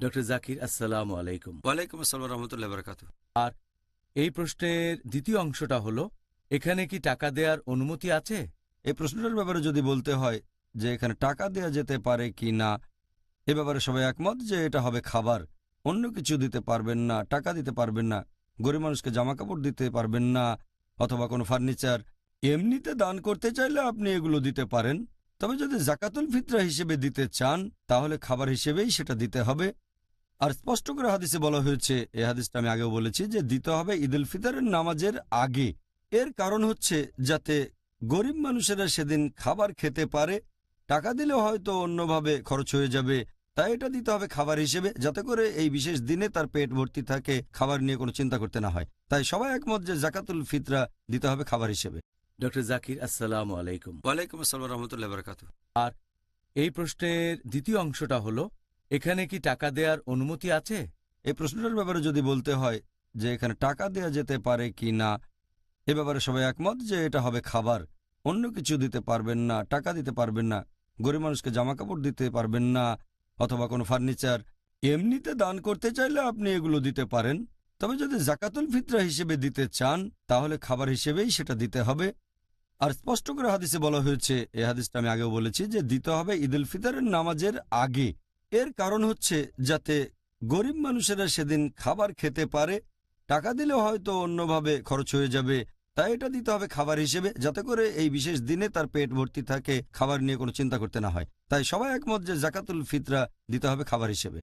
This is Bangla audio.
ডক্টর জাকির, আসসালামু আলাইকুম। ওয়ালাইকুম আসসালাম রহমতুল্লাহ বারাকাতু। আর এই প্রশ্নের দ্বিতীয় অংশটা হলো, এখানে কি টাকা দেওয়ার অনুমতি আছে? এই প্রশ্নটার ব্যাপারে যদি বলতে হয় যে এখানে টাকা দেওয়া যেতে পারে কি না, এ ব্যাপারে সবাই একমত যে এটা হবে খাবার। অন্য কিছু দিতে পারবেন না, টাকা দিতে পারবেন না, গরিব মানুষকে জামা কাপড় দিতে পারবেন না, অথবা কোনো ফার্নিচার। এমনিতে দান করতে চাইলে আপনি এগুলো দিতে পারেন, তবে যদি জাকাতুল ফিতরা হিসেবে দিতে চান তাহলে খাবার হিসেবেই সেটা দিতে হবে। আর স্পষ্ট করে হাদিসে বলা হয়েছে, এই হাদিসটা আমি আগেও বলেছি, যে দিতে হবে ঈদুল ফিতরের নামাজের আগে। এর কারণ হচ্ছে যাতে গরিব মানুষেরা সেদিন খাবার খেতে পারে। টাকা দিলেও হয়তো অন্যভাবে খরচ হয়ে যাবে, তাই এটা দিতে হবে খাবার হিসেবে, যাতে করে এই বিশেষ দিনে তার পেট ভর্তি থাকে, খাবার নিয়ে কোনো চিন্তা করতে না হয়। তাই সবাই একমত যে জাকাতুল ফিতরা দিতে হবে খাবার হিসেবে। ডক্টর জাকির, আসসালামু আলাইকুম। ওয়ালাইকুম আসসালাম রহমতুল্লাহ বারাকাতু। আর এই প্রশ্নের দ্বিতীয় অংশটা হলো, এখানে কি টাকা দেওয়ার অনুমতি আছে? এই প্রশ্নটার ব্যাপারে যদি বলতে হয় যে এখানে টাকা দেওয়া যেতে পারে কি না, এ ব্যাপারে সবাই একমত যে এটা হবে খাবার। অন্য কিছু দিতে পারবেন না, টাকা দিতে পারবেন না, গরিব মানুষকে জামা কাপড় দিতে পারবেন না, অথবা কোনো ফার্নিচার। এমনিতে দান করতে চাইলে আপনি এগুলো দিতে পারেন, তবে যদি জাকাতুল ফিতরা হিসেবে দিতে চান তাহলে খাবার হিসেবেই সেটা দিতে হবে। আর স্পষ্ট করে হাদিসে বলা হয়েছে, এই হাদিসটা আমি আগেও বলেছি, যে দিতে হবে ঈদুল ফিতরের নামাজের আগে। এর কারণ হচ্ছে যাতে গরিব মানুষেরা সেদিন খাবার খেতে পারে। টাকা দিলেও হয়তো অন্যভাবে খরচ হয়ে যাবে, তাই এটা দিতে হবে খাবার হিসেবে, যাতে করে এই বিশেষ দিনে তার পেট ভর্তি থাকে, খাবার নিয়ে কোনো চিন্তা করতে না হয়। তাই সবাই একমত যে জাকাতুল ফিতরা দিতে হবে খাবার হিসেবে।